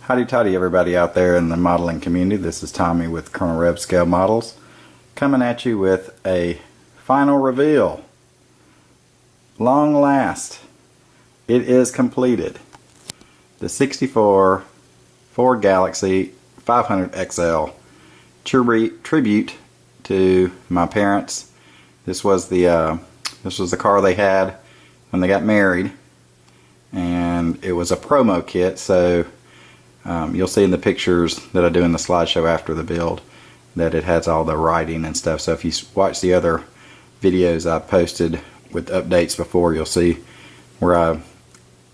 Howdy toddy everybody out there in the modeling community. This is Tommy with Colonel Rev Scale Models, coming at you with a final reveal. Long last, it is completed. The 64 Ford Galaxie 500XL tribute to my parents. This was the car they had when they got married, and it was a promo kit, so you'll see in the pictures that I do in the slideshow after the build that it has all the writing and stuff. So if you watch the other videos I posted with updates before, you'll see where I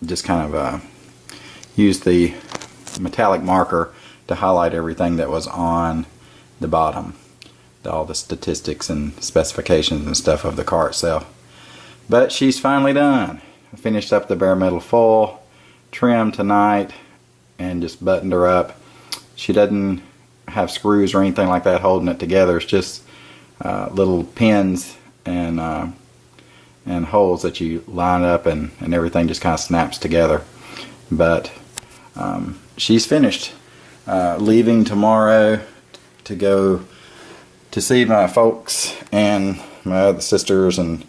just kind of used the metallic marker to highlight everything that was on the bottom, all the statistics and specifications and stuff of the car itself. But she's finally done. I finished up the bare metal foil, trim tonight, and just buttoned her up. She doesn't have screws or anything like that holding it together. It's just little pins and holes that you line up, and everything just kind of snaps together. But she's finished. Leaving tomorrow to go to see my folks and my other sisters and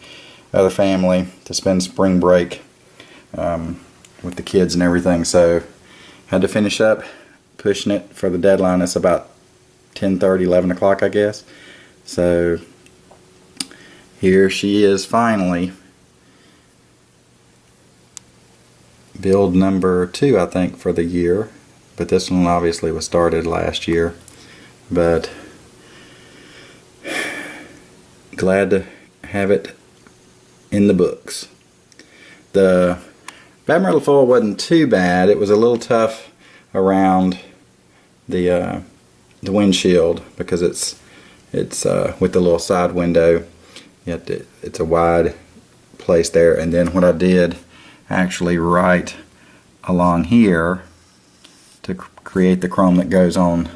other family to spend spring break with the kids and everything. So had to finish up pushing it for the deadline. It's about 10:30, 11 o'clock, I guess. So here she is finally. Build number 2, I think, for the year. But this one obviously was started last year. But glad to have it in the books. The bare metal foil wasn't too bad. It was a little tough around the windshield because it's with the little side window. It's a wide place there. And then what I did actually right along here to create the chrome that goes on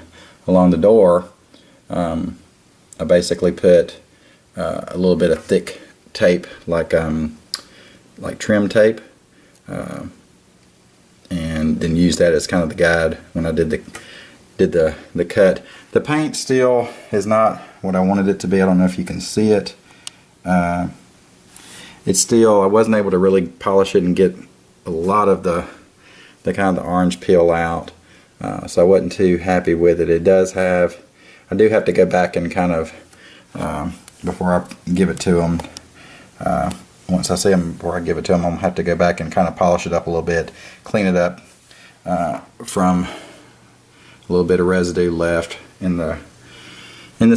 along the door, I basically put a little bit of thick tape, like trim tape, and then use that as kind of the guide when I did the cut. The paint still is not what I wanted it to be. I don't know if you can see it. It's still, I wasn't able to really polish it and get a lot of the kind of the orange peel out, so I wasn't too happy with it. It does have, I do have to go back and kind of before I give it to them, once I see them, before I give it to them, I'm going to have to go back and kind of polish it up a little bit, clean it up from a little bit of residue left in the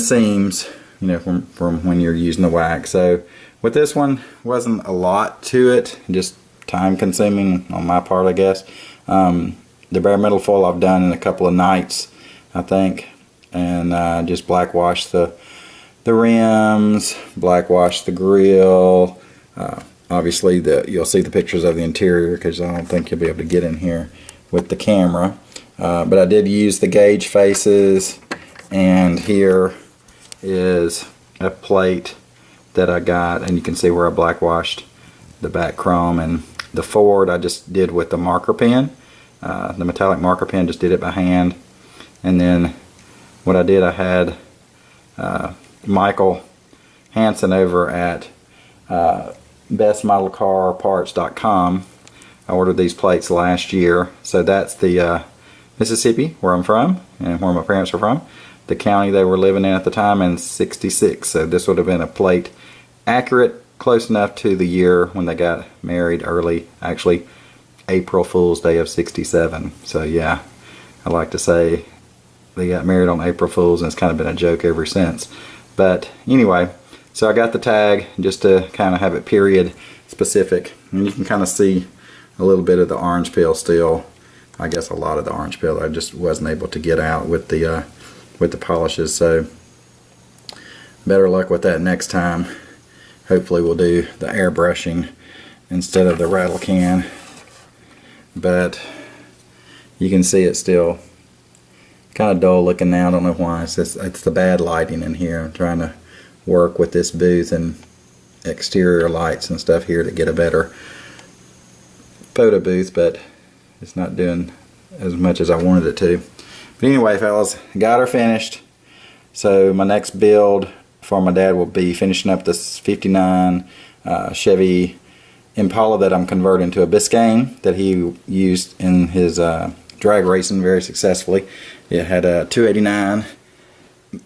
seams, you know, from when you're using the wax. So with this one, wasn't a lot to it, just time consuming on my part, I guess. The bare metal foil I've done in a couple of nights, I think, and just black washed the rims, black washed the grill. Obviously you'll see the pictures of the interior because I don't think you'll be able to get in here with the camera, but I did use the gauge faces, and here is a plate that I got, and you can see where I black washed the back chrome. And the Ford I just did with the marker pen, the metallic marker pen, just did it by hand. And then what I did, I had Micheal Hanson over at bestmodelcarparts.com. I ordered these plates last year. So that's the Mississippi, where I'm from and where my parents are from, the county they were living in at the time, in '66. So this would have been a plate accurate, close enough to the year when they got married, early, actually April Fool's Day of '67. So yeah, I like to say they got married on April Fool's, and it's kind of been a joke ever since. But anyway, so I got the tag just to kind of have it period specific, and you can kind of see a little bit of the orange peel still. I guess a lot of the orange peel I just wasn't able to get out with the polishes. So better luck with that next time. Hopefully we'll do the airbrushing instead of the rattle can. But you can see it's still kind of dull looking now. I don't know why. It's the bad lighting in here. I'm trying to work with this booth and exterior lights and stuff here to get a better photo booth, but it's not doing as much as I wanted it to. But anyway, fellas, got her finished. So my next build for my dad will be finishing up this 59 Chevy Impala that I'm converting to a Biscayne that he used in his drag racing very successfully. It had a 289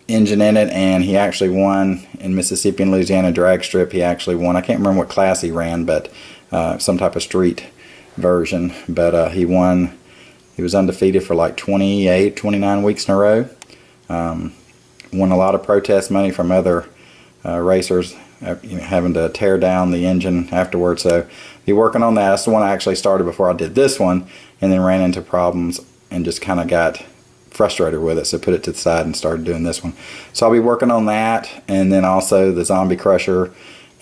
engine in it, and he actually won in Mississippi and Louisiana drag strip. He actually won. I can't remember what class he ran, but some type of street version. But he won. He was undefeated for like 28, 29 weeks in a row. Won a lot of protest money from other racers, having to tear down the engine afterwards. So be working on that. That's the one I actually started before I did this one, and then ran into problems and just kind of got frustrated with it, so put it to the side and started doing this one. So I'll be working on that, and then also the Zombie Crusher,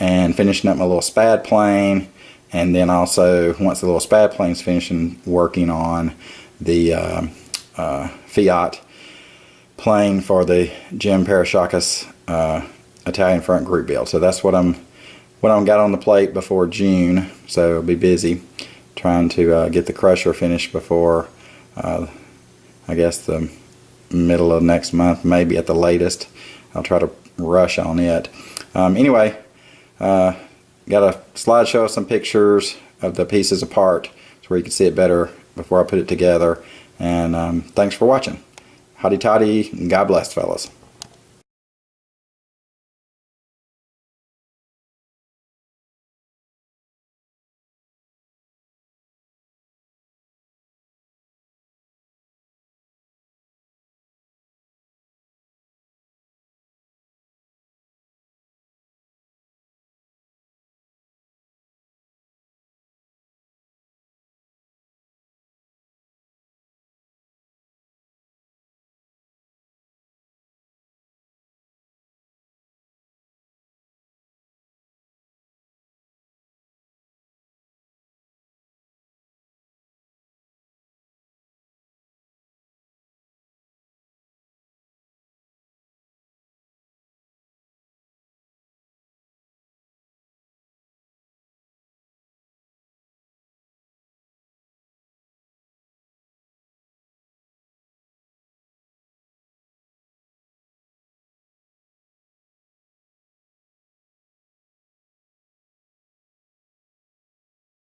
and finishing up my little Spad plane, and then also once the little Spad plane's finishing, working on the Fiat plane for the Jim Parashakis Italian front group build. So that's what I'm got on the plate before June. So I'll be busy trying to get the Crusher finished before I guess the middle of next month, maybe at the latest. I'll try to rush on it. Anyway, got a slideshow of some pictures of the pieces apart so where you can see it better before I put it together. And thanks for watching. Howdy toddy, and God bless, fellas.